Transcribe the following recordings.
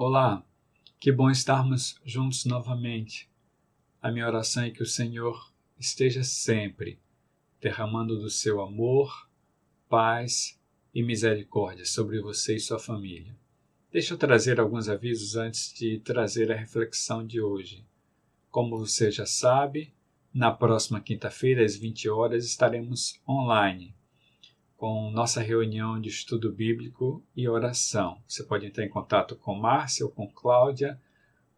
Olá, que bom estarmos juntos novamente. A minha oração é que o Senhor esteja sempre derramando do seu amor, paz e misericórdia sobre você e sua família. Deixa eu trazer alguns avisos antes de trazer a reflexão de hoje. Como você já sabe, na próxima quinta-feira, às 20 horas, estaremos online com nossa reunião de estudo bíblico e oração. Você pode entrar em contato com Márcia ou com Cláudia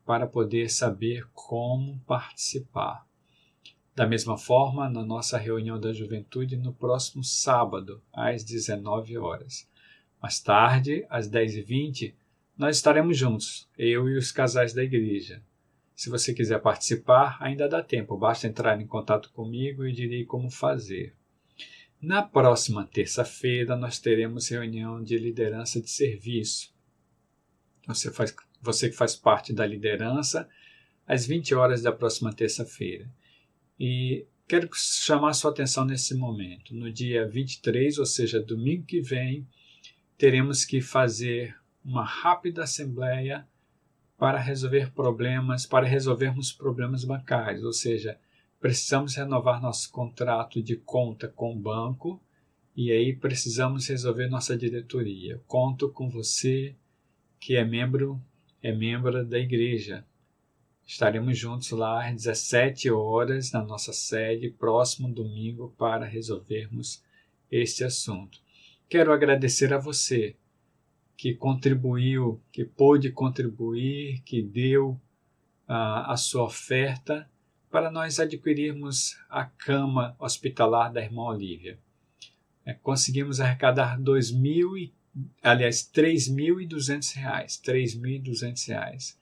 para poder saber como participar. Da mesma forma, na nossa reunião da juventude no próximo sábado, às 19 horas. Mais tarde, às 10h20, nós estaremos juntos, eu e os casais da igreja. Se você quiser participar, ainda dá tempo, basta entrar em contato comigo e eu direi como fazer. Na próxima terça-feira, nós teremos reunião de liderança de serviço. Você que faz parte da liderança, às 20 horas da próxima terça-feira. E quero chamar a sua atenção nesse momento. No dia 23, ou seja, domingo que vem, teremos que fazer uma rápida assembleia para resolvermos problemas bancários, ou seja, precisamos renovar nosso contrato de conta com o banco e aí precisamos resolver nossa diretoria. Conto com você que é membro da igreja. Estaremos juntos lá às 17 horas na nossa sede, próximo domingo, para resolvermos este assunto. Quero agradecer a você que contribuiu, que pôde contribuir, que deu a sua oferta para nós adquirirmos a cama hospitalar da irmã Olívia. Conseguimos arrecadar R$ 3.200.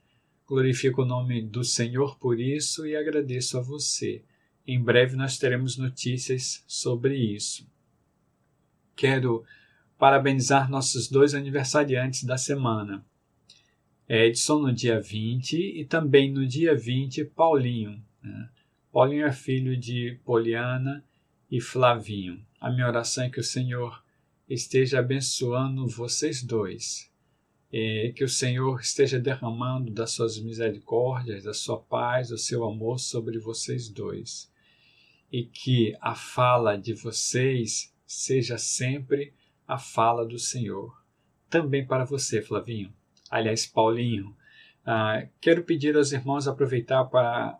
Glorifico o nome do Senhor por isso e agradeço a você. Em breve nós teremos notícias sobre isso. Quero parabenizar nossos 2 aniversariantes da semana. Edson no dia 20 e também no dia 20 Paulinho. Paulinho é filho de Poliana e Flavinho. A minha oração é que o Senhor esteja abençoando vocês dois. Que o Senhor esteja derramando das suas misericórdias, da sua paz, do seu amor sobre vocês dois. E que a fala de vocês seja sempre a fala do Senhor. Também para você, Flavinho. Aliás, Paulinho. Quero pedir aos irmãos aproveitar para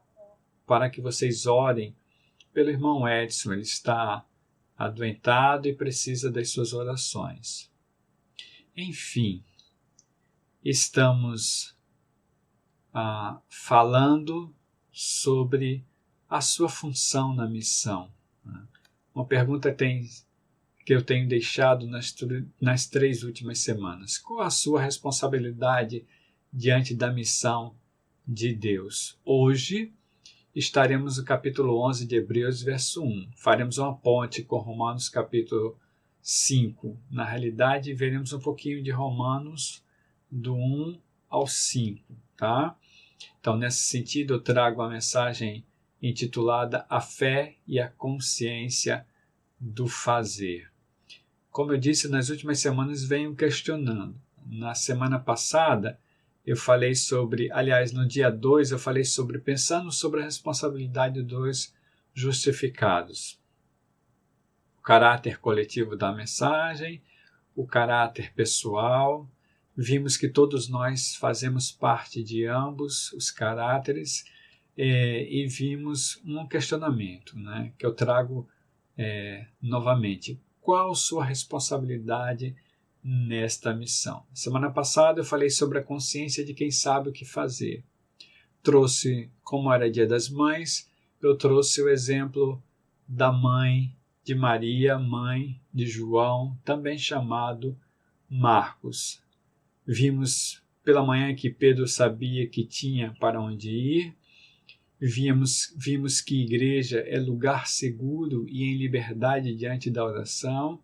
que vocês orem pelo irmão Edson. Ele está adoentado e precisa das suas orações. Enfim, estamos falando sobre a sua função na missão. Uma pergunta que eu tenho deixado nas 3 últimas semanas. Qual a sua responsabilidade diante da missão de Deus? Hoje estaremos no capítulo 11 de Hebreus, verso 1. Faremos uma ponte com Romanos, capítulo 5. Na realidade, veremos um pouquinho de Romanos, do 1 ao 5. Tá? Então, nesse sentido, eu trago a mensagem intitulada A Fé e a Consciência do Fazer. Como eu disse, nas últimas semanas venho questionando. Na semana passada, eu falei no dia 2, eu falei pensando sobre a responsabilidade dos justificados. O caráter coletivo da mensagem, o caráter pessoal. Vimos que todos nós fazemos parte de ambos os caráteres e vimos um questionamento, que eu trago novamente. Qual sua responsabilidade nesta missão? Semana passada eu falei sobre a consciência de quem sabe o que fazer. Trouxe, como era Dia das Mães, eu trouxe o exemplo da mãe de Maria, mãe de João, também chamado Marcos. Vimos pela manhã que Pedro sabia que tinha para onde ir. Vimos que igreja é lugar seguro e em liberdade diante da oração.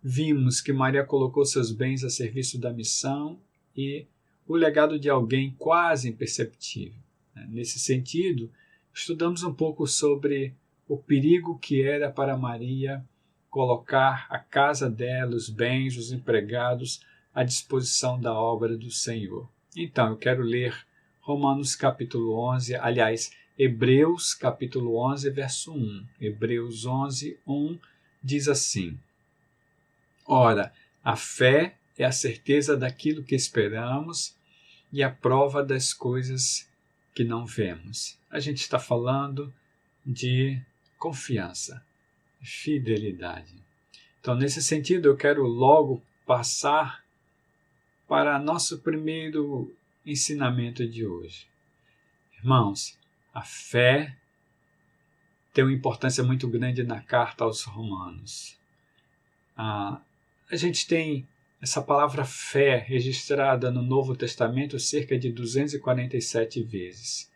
Vimos que Maria colocou seus bens a serviço da missão e o legado de alguém quase imperceptível. Nesse sentido, estudamos um pouco sobre o perigo que era para Maria colocar a casa dela, os bens, os empregados à disposição da obra do Senhor. Então, eu quero ler Romanos capítulo 11, aliás, Hebreus capítulo 11, verso 1. Hebreus 11, 1 diz assim: Ora, a fé é a certeza daquilo que esperamos e a prova das coisas que não vemos. A gente está falando de confiança, fidelidade. Então, nesse sentido, eu quero logo passar para nosso primeiro ensinamento de hoje. Irmãos, a fé tem uma importância muito grande na carta aos Romanos. A gente tem essa palavra fé registrada no Novo Testamento cerca de 247 vezes.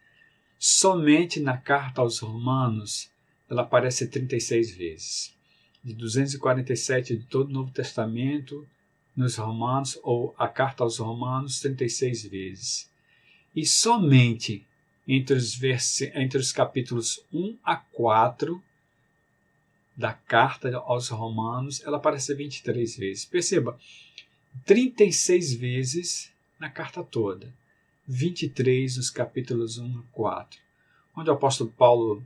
Somente na carta aos Romanos ela aparece 36 vezes. De 247 de todo o Novo Testamento, nos Romanos, ou a carta aos Romanos, 36 vezes. E somente entre os capítulos 1 a 4 da carta aos Romanos, ela aparece 23 vezes. Perceba, 36 vezes na carta toda, 23 nos capítulos 1 a 4, onde o apóstolo Paulo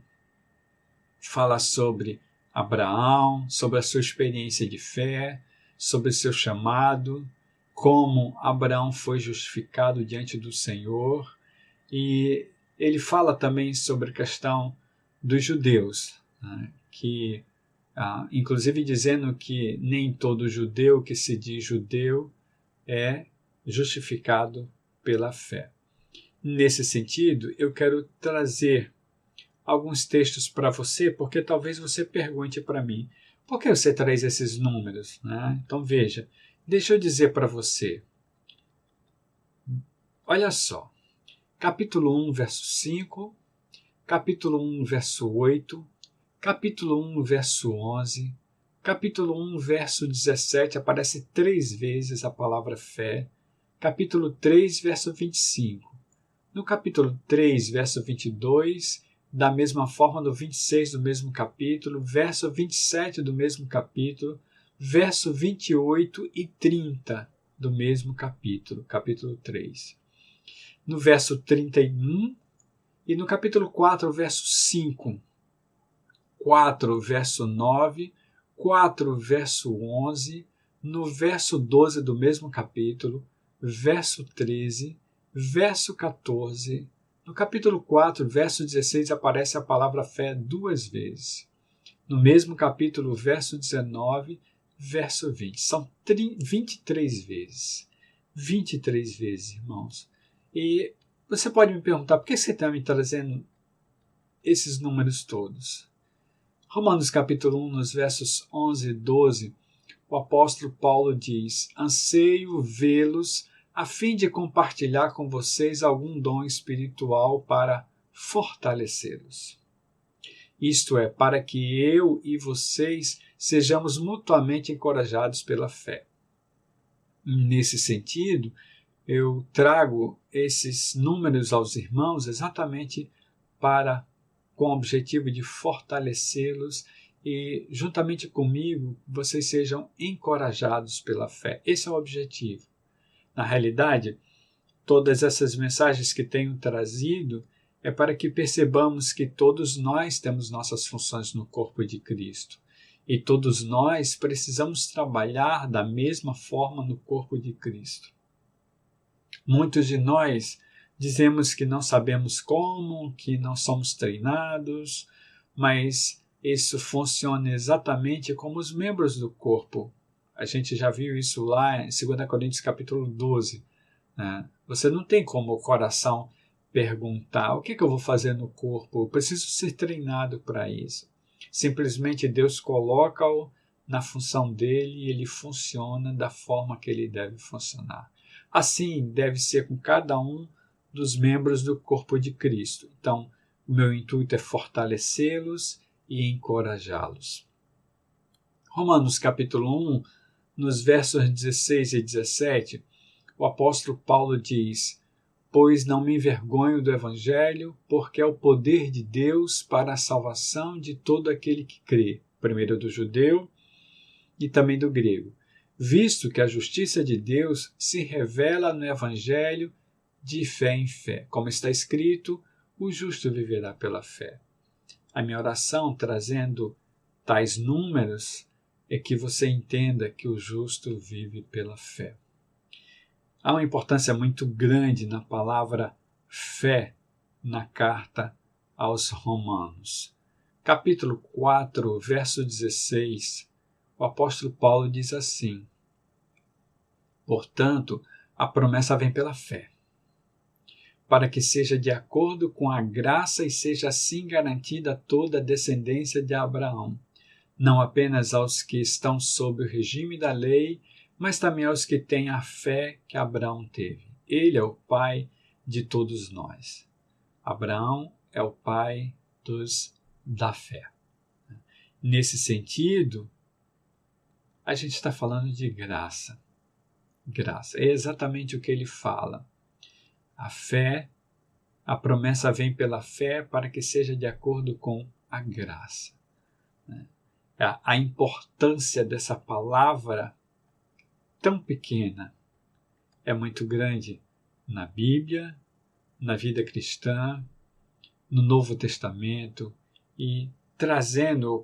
fala sobre Abraão, sobre a sua experiência de fé, sobre o seu chamado, como Abraão foi justificado diante do Senhor, e ele fala também sobre a questão dos judeus, né, que inclusive dizendo que nem todo judeu que se diz judeu é justificado pela fé. Nesse sentido, eu quero trazer alguns textos para você, porque talvez você pergunte para mim, por que você traz esses números? Né? Então veja, deixa eu dizer para você. Olha só, capítulo 1, verso 5, capítulo 1, verso 8, capítulo 1, verso 11, capítulo 1, verso 17, aparece 3 vezes a palavra fé, capítulo 3, verso 25. No capítulo 3, verso 22, da mesma forma no 26 do mesmo capítulo, verso 27 do mesmo capítulo, verso 28 e 30 do mesmo capítulo, capítulo 3. No verso 31 e no capítulo 4, verso 5, 4, verso 9, 4, verso 11, no verso 12 do mesmo capítulo, verso 13, verso 14, no capítulo 4, verso 16, aparece a palavra fé 2 vezes. No mesmo capítulo, verso 19, verso 20. São 23 vezes. 23 vezes, irmãos. E você pode me perguntar, por que você está me trazendo esses números todos? Romanos capítulo 1, nos versos 11 e 12, o apóstolo Paulo diz: anseio vê-los a fim de compartilhar com vocês algum dom espiritual para fortalecê-los. Isto é, para que eu e vocês sejamos mutuamente encorajados pela fé. Nesse sentido, eu trago esses números aos irmãos exatamente com o objetivo de fortalecê-los e, juntamente comigo, vocês sejam encorajados pela fé. Esse é o objetivo. Na realidade, todas essas mensagens que tenho trazido é para que percebamos que todos nós temos nossas funções no corpo de Cristo e todos nós precisamos trabalhar da mesma forma no corpo de Cristo. Muitos de nós dizemos que não sabemos como, que não somos treinados, mas isso funciona exatamente como os membros do corpo. A gente já viu isso lá em 2 Coríntios capítulo 12. Né? Você não tem como o coração perguntar o que eu vou fazer no corpo, eu preciso ser treinado para isso. Simplesmente Deus coloca-o na função dele e ele funciona da forma que ele deve funcionar. Assim deve ser com cada um dos membros do corpo de Cristo. Então, o meu intuito é fortalecê-los e encorajá-los. Romanos capítulo 1, nos versos 16 e 17, o apóstolo Paulo diz: pois não me envergonho do Evangelho, porque é o poder de Deus para a salvação de todo aquele que crê, primeiro do judeu e também do grego, visto que a justiça de Deus se revela no Evangelho de fé em fé. Como está escrito, o justo viverá pela fé. A minha oração, trazendo tais números, é que você entenda que o justo vive pela fé. Há uma importância muito grande na palavra fé na carta aos Romanos. Capítulo 4, verso 16, o apóstolo Paulo diz assim: portanto, a promessa vem pela fé, para que seja de acordo com a graça e seja assim garantida toda a descendência de Abraão, não apenas aos que estão sob o regime da lei, mas também aos que têm a fé que Abraão teve. Ele é o pai de todos nós. Abraão é o pai da fé. Nesse sentido, a gente está falando de graça. Graça. É exatamente o que ele fala. A fé, a promessa vem pela fé para que seja de acordo com a graça. A importância dessa palavra tão pequena é muito grande na Bíblia, na vida cristã, no Novo Testamento e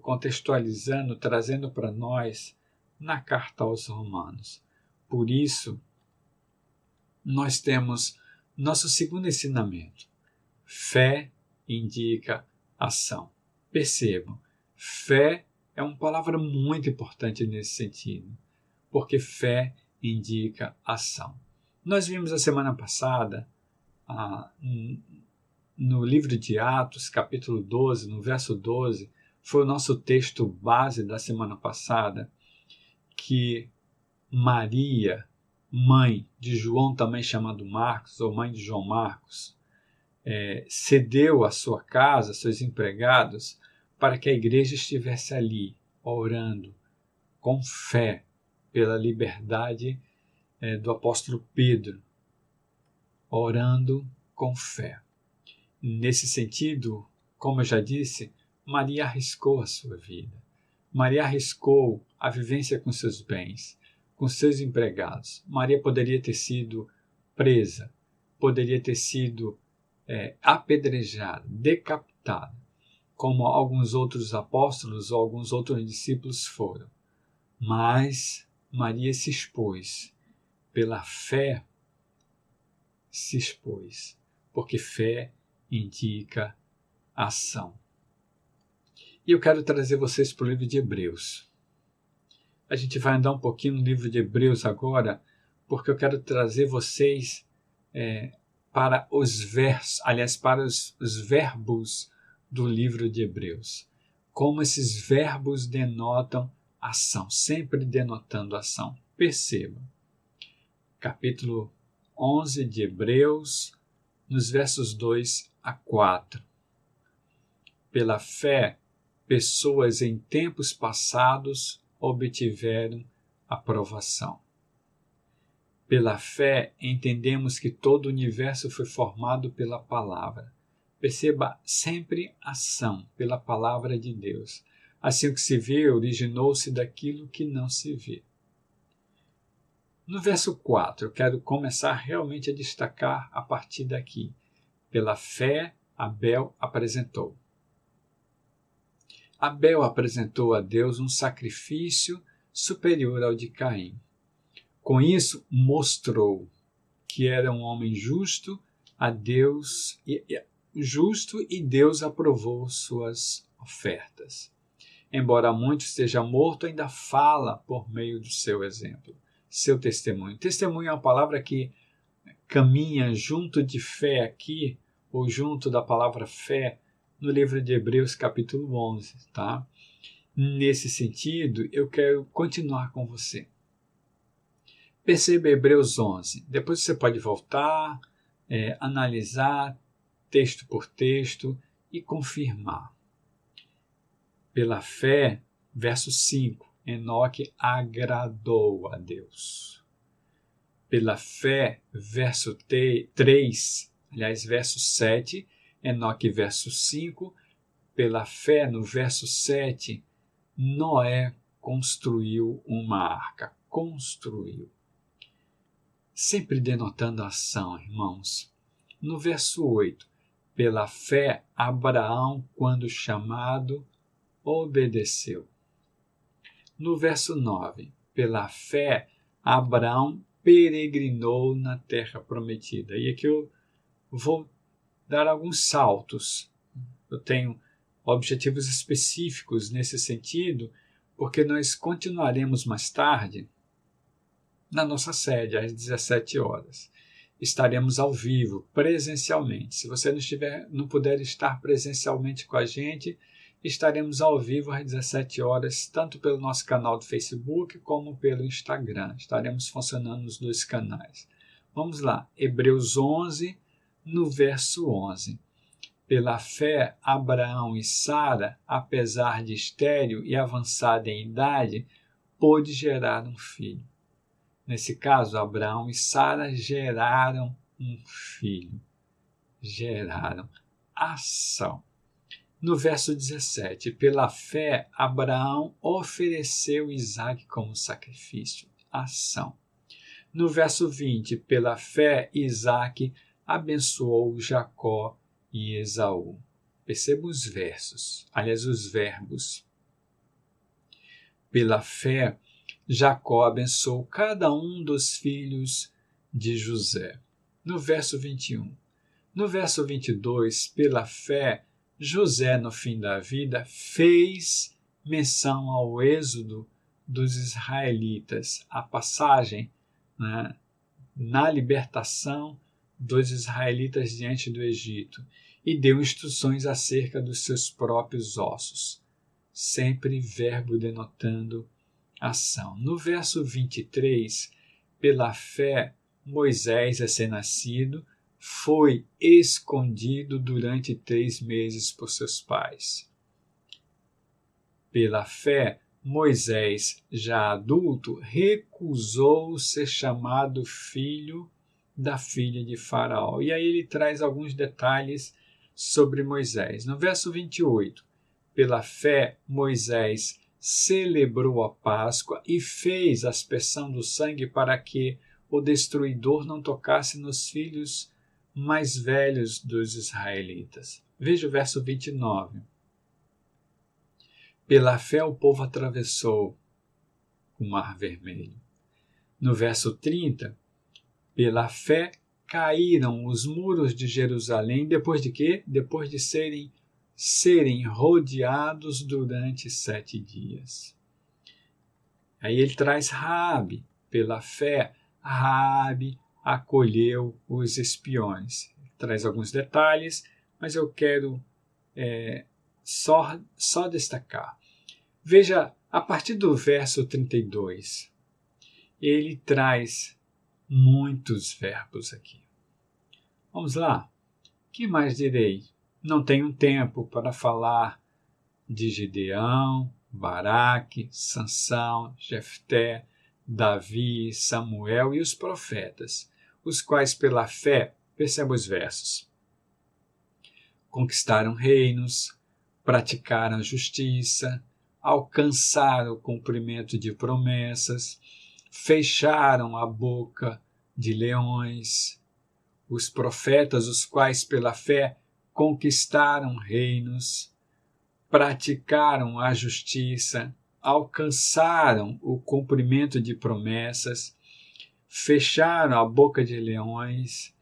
contextualizando, trazendo para nós na carta aos Romanos. Por isso, nós temos nosso segundo ensinamento. Fé indica ação. Percebam, fé é uma palavra muito importante nesse sentido, porque fé indica ação. Nós vimos a semana passada, no livro de Atos, capítulo 12, no verso 12, foi o nosso texto base da semana passada, que Maria, mãe de João, também chamado Marcos, ou mãe de João Marcos, cedeu a sua casa, seus empregados, para que a igreja estivesse ali, orando, com fé, pela liberdade do apóstolo Pedro, orando com fé. Nesse sentido, como eu já disse, Maria arriscou a sua vida. Maria arriscou a vivência com seus bens, com seus empregados. Maria poderia ter sido presa, poderia ter sido apedrejada, decapitada, como alguns outros apóstolos ou alguns outros discípulos foram. Mas Maria se expôs, pela fé se expôs, porque fé indica ação. E eu quero trazer vocês para o livro de Hebreus. A gente vai andar um pouquinho no livro de Hebreus agora, porque eu quero trazer vocês para os versos, aliás, para os verbos do livro de Hebreus. Como esses verbos denotam ação, sempre denotando ação. Percebam. Capítulo 11 de Hebreus, nos versos 2 a 4. Pela fé, pessoas em tempos passados obtiveram aprovação. Pela fé, entendemos que todo o universo foi formado pela palavra. Perceba sempre ação pela palavra de Deus. Assim, o que se vê originou-se daquilo que não se vê. No verso 4, eu quero começar realmente a destacar a partir daqui. Pela fé, Abel apresentou. Abel apresentou a Deus um sacrifício superior ao de Caim. Com isso, mostrou que era um homem justo a Deus, e Deus aprovou suas ofertas. Embora muito esteja morto, ainda fala por meio do seu exemplo, seu testemunho. Testemunho é uma palavra que caminha junto de fé aqui, ou junto da palavra fé, no livro de Hebreus, capítulo 11. Tá? Nesse sentido, eu quero continuar com você. Perceba Hebreus 11. Depois você pode voltar, analisar texto por texto e confirmar. Pela fé, verso 5, Enoque agradou a Deus. Pela fé, verso 3, aliás, verso 7, Enoque, verso 5, pela fé, no verso 7, Noé construiu uma arca. Construiu. sempre denotando ação, irmãos. No verso 8, pela fé, Abraão, quando chamado, obedeceu. No verso 9, pela fé, Abraão peregrinou na terra prometida. E aqui eu vou dar alguns saltos. Eu tenho objetivos específicos nesse sentido, porque nós continuaremos mais tarde na nossa sede, às 17 horas. Estaremos ao vivo, presencialmente. Se você não puder estar presencialmente com a gente, estaremos ao vivo às 17 horas, tanto pelo nosso canal do Facebook como pelo Instagram. Estaremos funcionando nos dois canais. Vamos lá, Hebreus 11, no verso 11. Pela fé, Abraão e Sara, apesar de estéril e avançada em idade, pôde gerar um filho. Nesse caso, Abraão e Sara geraram um filho. Geraram ação. No verso 17, pela fé, Abraão ofereceu Isaque como sacrifício. Ação. No verso 20, pela fé, Isaque abençoou Jacó e Esaú. Perceba os versos, aliás, os verbos. Pela fé, Jacó abençoou cada um dos filhos de José. No verso 21. No verso 22, pela fé, José, no fim da vida, fez menção ao êxodo dos israelitas, a passagem, né, na libertação dos israelitas diante do Egito, e deu instruções acerca dos seus próprios ossos. Sempre verbo denotando ação. No verso 23, pela fé, Moisés, recém-nascido, foi escondido durante 3 meses por seus pais. Pela fé, Moisés, já adulto, recusou ser chamado filho da filha de Faraó. E aí ele traz alguns detalhes sobre Moisés. No verso 28, pela fé, Moisés celebrou a Páscoa e fez a aspersão do sangue para que o destruidor não tocasse nos filhos mais velhos dos israelitas. Veja o verso 29. Pela fé o povo atravessou o Mar Vermelho. No verso 30, pela fé caíram os muros de Jerusalém, depois de quê? Depois de serem rodeados durante 7 dias. Aí ele traz Raabe. Pela fé, Raabe acolheu os espiões. Traz alguns detalhes, mas eu quero só destacar. Veja, a partir do verso 32, ele traz muitos verbos aqui. Vamos lá. O que mais direi? Não tenho tempo para falar de Gideão, Baraque, Sansão, Jefté, Davi, Samuel e os profetas, os quais pela fé, perceba os versos, conquistaram reinos, praticaram justiça, alcançaram o cumprimento de promessas, fecharam a boca de leões. Os profetas, os quais pela fé conquistaram reinos, praticaram a justiça, alcançaram o cumprimento de promessas, fecharam a boca de leões,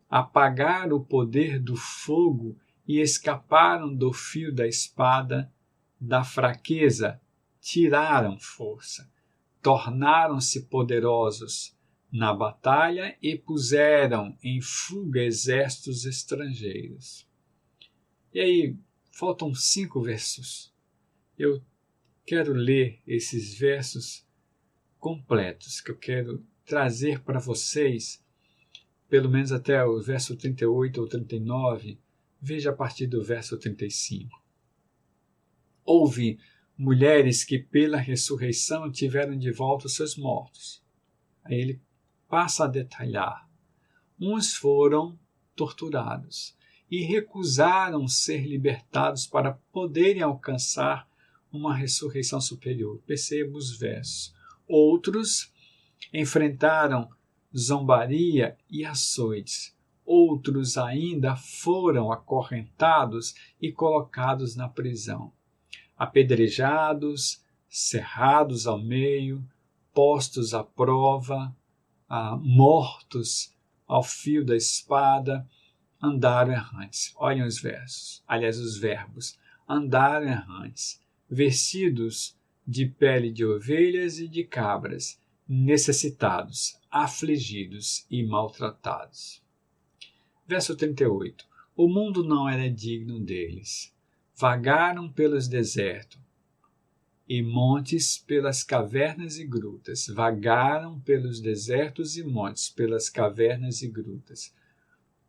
apagaram o poder do fogo e escaparam do fio da espada, da fraqueza, tiraram força, tornaram-se poderosos na batalha e puseram em fuga exércitos estrangeiros. E aí, faltam 5 versos. Eu quero ler esses versos completos, que eu quero trazer para vocês, pelo menos até o verso 38 ou 39, veja a partir do verso 35. Houve mulheres que pela ressurreição tiveram de volta os seus mortos. Aí ele passa a detalhar. Uns foram torturados e recusaram ser libertados para poderem alcançar uma ressurreição superior. Perceba os versos. Outros enfrentaram zombaria e açoites. Outros ainda foram acorrentados e colocados na prisão, apedrejados, cerrados ao meio, postos à prova, mortos ao fio da espada, andaram errantes. Olhem os versos, aliás, os verbos. Andaram errantes, vestidos de pele de ovelhas e de cabras, necessitados, afligidos e maltratados. Verso 38. O mundo não era digno deles. Vagaram pelos desertos e montes, pelas cavernas e grutas. Vagaram pelos desertos e montes, pelas cavernas e grutas.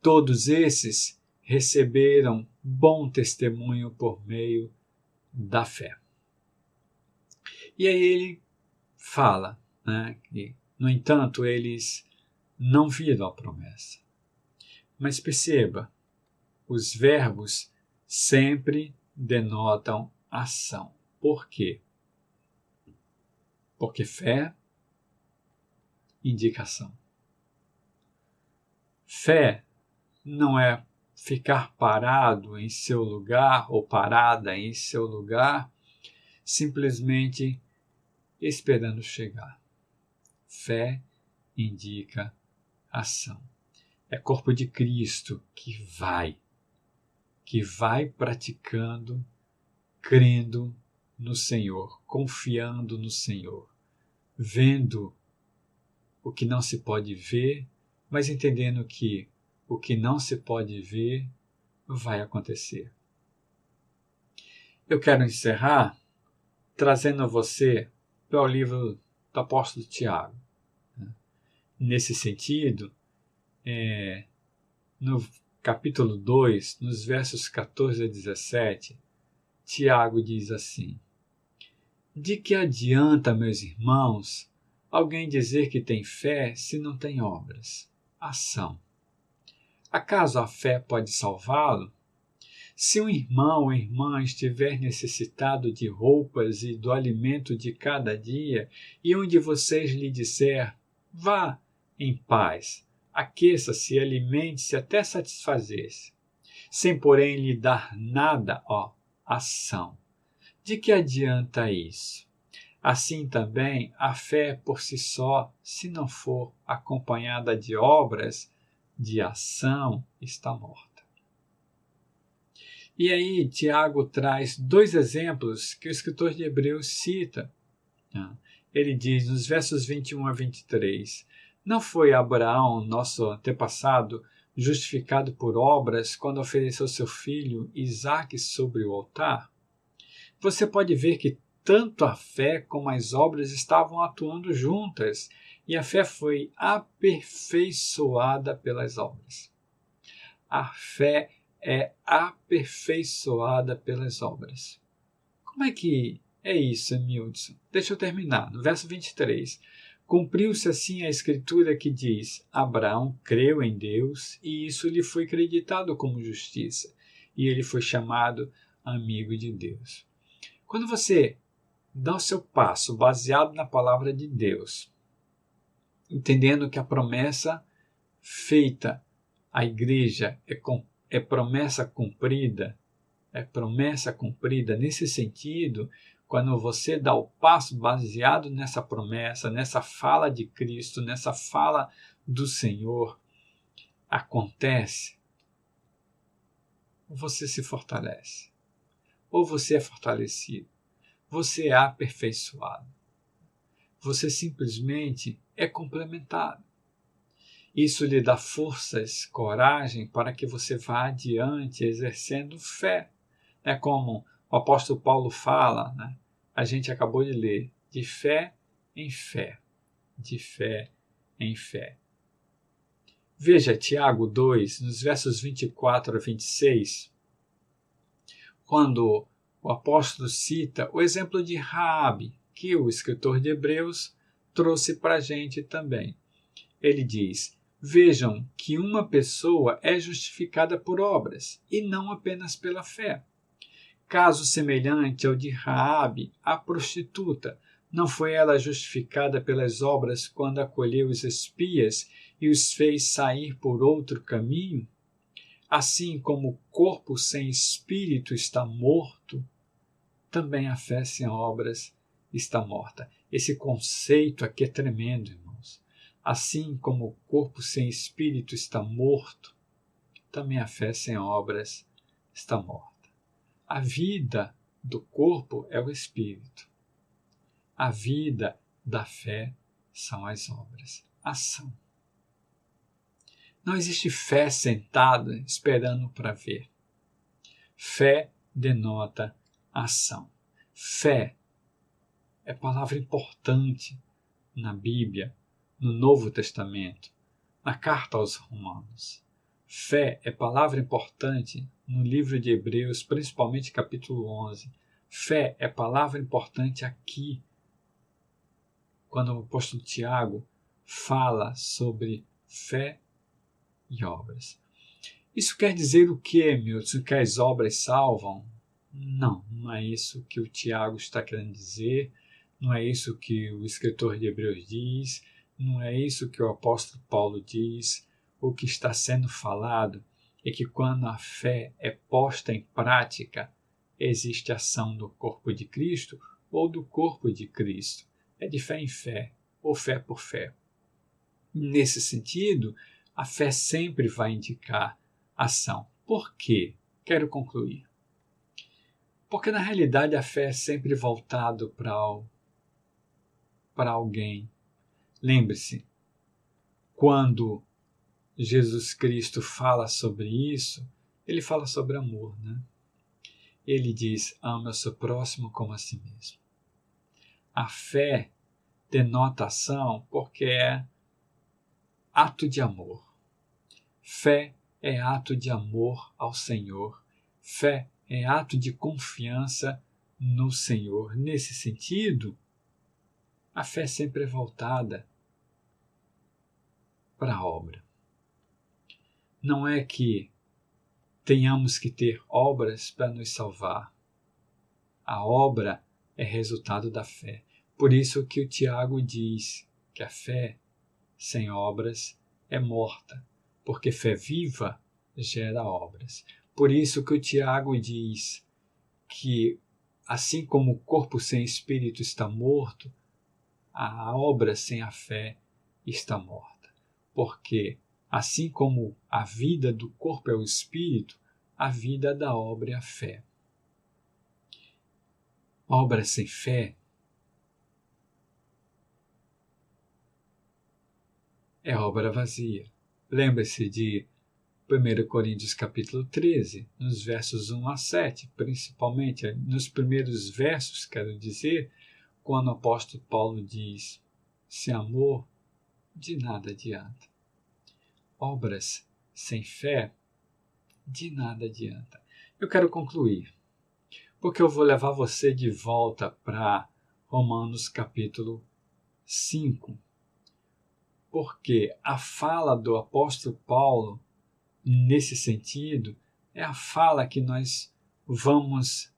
Todos esses receberam bom testemunho por meio da fé. E aí ele fala, que, no entanto, eles não viram a promessa. Mas perceba, os verbos sempre denotam ação. Por quê? Porque fé indica ação. Fé não é ficar parado em seu lugar ou parada em seu lugar, simplesmente esperando chegar. Fé indica ação. É corpo de Cristo que vai praticando, crendo no Senhor, confiando no Senhor, vendo o que não se pode ver, mas entendendo que o que não se pode ver vai acontecer. Eu quero encerrar trazendo você para o livro do apóstolo Tiago. Nesse sentido, no capítulo 2, nos versos 14 a 17, Tiago diz assim: De que adianta, meus irmãos, alguém dizer que tem fé se não tem obras? Ação. Acaso a fé pode salvá-lo? Se um irmão ou irmã estiver necessitado de roupas e do alimento de cada dia, e um de vocês lhe disser, vá em paz, aqueça-se e alimente-se até satisfazer-se, sem porém lhe dar nada, ação. De que adianta isso? Assim também a fé por si só, se não for acompanhada de obras, de ação, está morta. E aí Tiago traz dois exemplos que o escritor de Hebreus cita. Ele diz nos versos 21 a 23, não foi Abraão, nosso antepassado, justificado por obras quando ofereceu seu filho Isaque sobre o altar? Você pode ver que tanto a fé como as obras estavam atuando juntas, e a fé foi aperfeiçoada pelas obras. A fé é aperfeiçoada pelas obras. Como é que é isso, Emildson? Deixa eu terminar. No verso 23. Cumpriu-se assim a escritura que diz, Abraão creu em Deus e isso lhe foi creditado como justiça, e ele foi chamado amigo de Deus. Quando você dá o seu passo baseado na palavra de Deus, entendendo que a promessa feita à igreja é promessa cumprida, nesse sentido, quando você dá o passo baseado nessa promessa, nessa fala de Cristo, nessa fala do Senhor, acontece, você se fortalece, ou você é fortalecido, você é aperfeiçoado, você simplesmente é complementado. Isso lhe dá forças, coragem para que você vá adiante exercendo fé. É como o apóstolo Paulo fala, a gente acabou de ler, de fé em fé, de fé em fé. Veja Tiago 2, nos versos 24 a 26, quando o apóstolo cita o exemplo de Raabe, que o escritor de Hebreus trouxe para a gente também. Ele diz, vejam que uma pessoa é justificada por obras, e não apenas pela fé. Caso semelhante ao de Raabe, a prostituta, Não foi ela justificada pelas obras quando acolheu os espias e os fez sair por outro caminho? Assim como o corpo sem espírito está morto, também a fé sem obras está morta. Esse conceito aqui é tremendo, irmãos. Assim como o corpo sem espírito está morto, também a fé sem obras está morta. A vida do corpo é o espírito. A vida da fé são as obras, ação. Não existe fé sentada esperando para ver. Fé denota ação. Fé é palavra importante na Bíblia, no Novo Testamento, na carta aos Romanos. Fé é palavra importante no livro de Hebreus, principalmente capítulo 11. Fé é palavra importante aqui, quando o apóstolo Tiago fala sobre fé e obras. Isso quer dizer o quê, Milton? Que as obras salvam? Não, não é isso que o Tiago está querendo dizer, não é isso que o escritor de Hebreus diz, não é isso que o apóstolo Paulo diz. O que está sendo falado é que quando a fé é posta em prática, existe ação do corpo de Cristo ou do corpo de Cristo. É de fé em fé, ou fé por fé. Nesse sentido, a fé sempre vai indicar ação. Por quê? Quero concluir. Porque na realidade a fé é sempre voltada para alguém. Lembre-se, quando Jesus Cristo fala sobre isso, ele fala sobre amor, né? Ele diz, ama o seu próximo como a si mesmo. A fé denota ação porque é ato de amor. Fé é ato de amor ao Senhor. Fé é ato de confiança no Senhor. Nesse sentido, a fé sempre é voltada para a obra. Não é que tenhamos que ter obras para nos salvar. A obra é resultado da fé. Por isso que o Tiago diz que a fé sem obras é morta, porque fé viva gera obras. Por isso que o Tiago diz que, assim como o corpo sem espírito está morto, a obra sem a fé está morta. Porque, assim como a vida do corpo é o espírito, a vida da obra é a fé. Obra sem fé é obra vazia. Lembre-se de 1 Coríntios capítulo 13, nos versos 1 a 7, principalmente nos primeiros versos, quero dizer, quando o apóstolo Paulo diz, sem amor, de nada adianta. Obras sem fé, de nada adianta. Eu quero concluir, porque eu vou levar você de volta para Romanos capítulo 5, porque a fala do apóstolo Paulo, nesse sentido, é a fala que nós vamos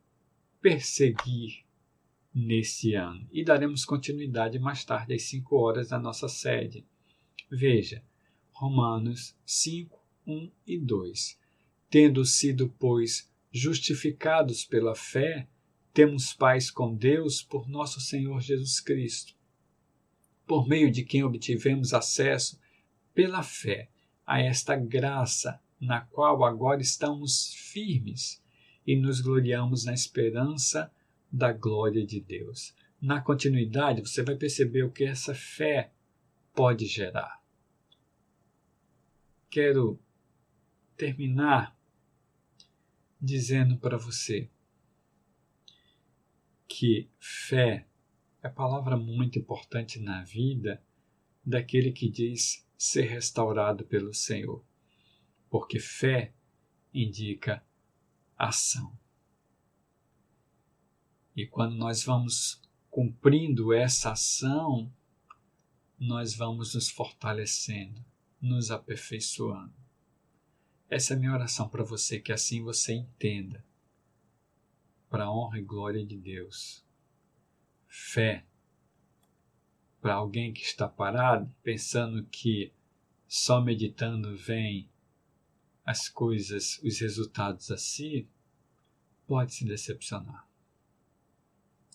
perseguir nesse ano e daremos continuidade mais tarde às 5 horas da nossa sede. Veja, Romanos 5, 1 e 2. Tendo sido, pois, justificados pela fé, temos paz com Deus por nosso Senhor Jesus Cristo, por meio de quem obtivemos acesso pela fé a esta graça na qual agora estamos firmes e nos gloriamos na esperança da glória de Deus. Na continuidade, você vai perceber o que essa fé pode gerar. Quero terminar dizendo para você que fé é palavra muito importante na vida daquele que diz ser restaurado pelo Senhor, porque fé indica ação. E quando nós vamos cumprindo essa ação, nós vamos nos fortalecendo, nos aperfeiçoando. Essa é a minha oração para você, que assim você entenda, para a honra e glória de Deus. Fé para alguém que está parado, pensando que só meditando vem as coisas, os resultados a si, pode se decepcionar.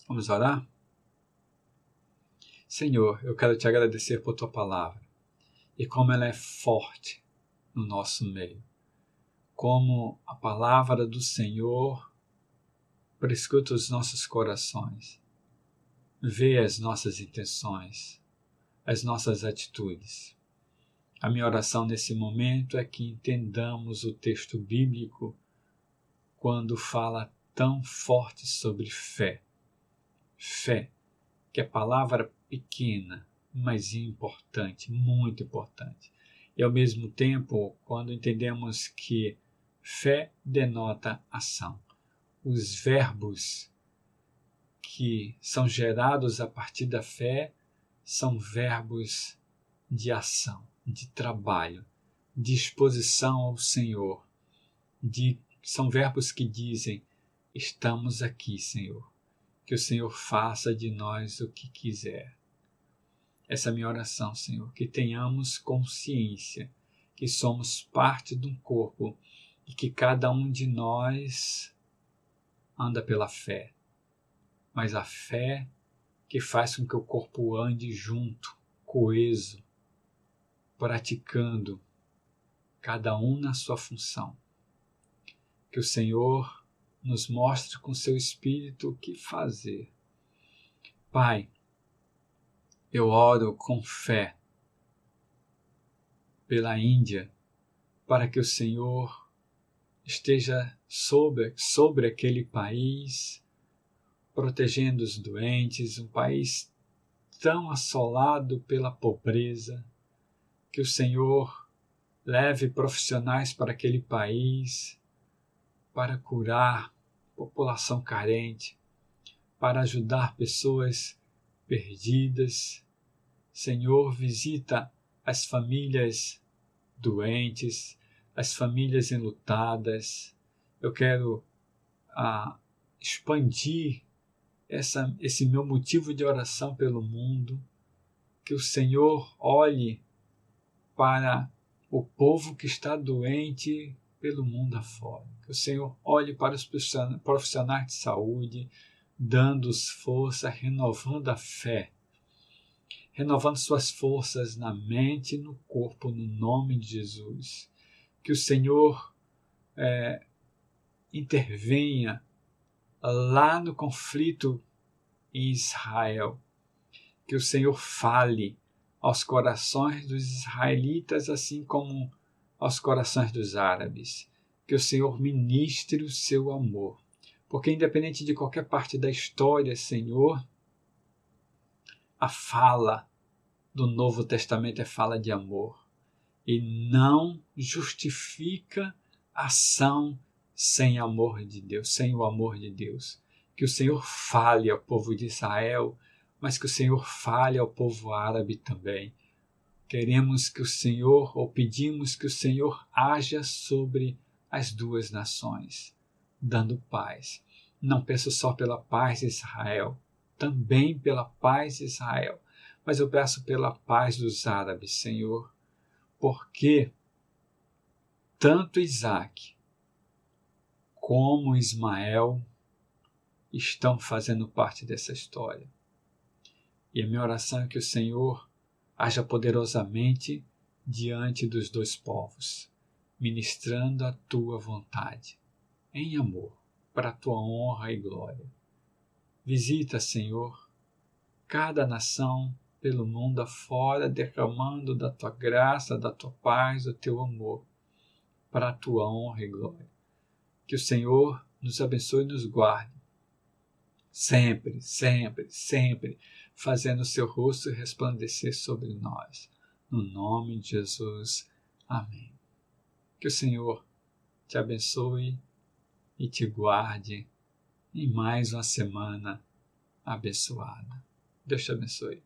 Vamos orar? Senhor, eu quero te agradecer por tua palavra e como ela é forte no nosso meio. Como a palavra do Senhor prescruta os nossos corações, vê as nossas intenções, as nossas atitudes. A minha oração nesse momento é que entendamos o texto bíblico quando fala tão forte sobre fé. Fé, que é palavra pequena, mas importante, muito importante. E ao mesmo tempo, quando entendemos que fé denota ação. Os verbos que são gerados a partir da fé são verbos de ação, de trabalho, de exposição ao Senhor. São verbos que dizem: estamos aqui, Senhor. Que o Senhor faça de nós o que quiser. Essa é a minha oração, Senhor, que tenhamos consciência que somos parte de um corpo e que cada um de nós anda pela fé, mas a fé que faz com que o corpo ande junto, coeso, praticando, cada um na sua função. Que o Senhor nos mostre com seu Espírito o que fazer. Pai, eu oro com fé pela Índia, para que o Senhor esteja sobre aquele país, protegendo os doentes, um país tão assolado pela pobreza, que o Senhor leve profissionais para aquele país, para curar a população carente, para ajudar pessoas perdidas. Senhor, visita as famílias doentes, as famílias enlutadas. Eu quero expandir esse meu motivo de oração pelo mundo, que o Senhor olhe para o povo que está doente pelo mundo afora, que o Senhor olhe para os profissionais de saúde, dando-os força, renovando a fé, renovando suas forças na mente e no corpo, no nome de Jesus. Que o Senhor intervenha lá no conflito em Israel. Que o Senhor fale aos corações dos israelitas, assim como aos corações dos árabes. Que o Senhor ministre o seu amor. Porque independente de qualquer parte da história, Senhor, a fala do Novo Testamento é fala de amor. E não justifica ação sem amor de Deus, sem o amor de Deus. Que o Senhor fale ao povo de Israel, mas que o Senhor fale ao povo árabe também. Queremos que o Senhor, ou pedimos que o Senhor haja sobre as duas nações, dando paz. Não peço só pela paz de Israel, também pela paz de Israel, mas eu peço pela paz dos árabes, Senhor, porque tanto Isaac como Ismael estão fazendo parte dessa história. E a minha oração é que o Senhor haja poderosamente diante dos dois povos, ministrando a tua vontade, em amor, para a tua honra e glória. Visita, Senhor, cada nação pelo mundo afora, derramando da tua graça, da tua paz, do teu amor, para a tua honra e glória. Que o Senhor nos abençoe e nos guarde, sempre, sempre, sempre, fazendo o seu rosto resplandecer sobre nós. No nome de Jesus. Amém. Que o Senhor te abençoe e te guarde em mais uma semana abençoada. Deus te abençoe.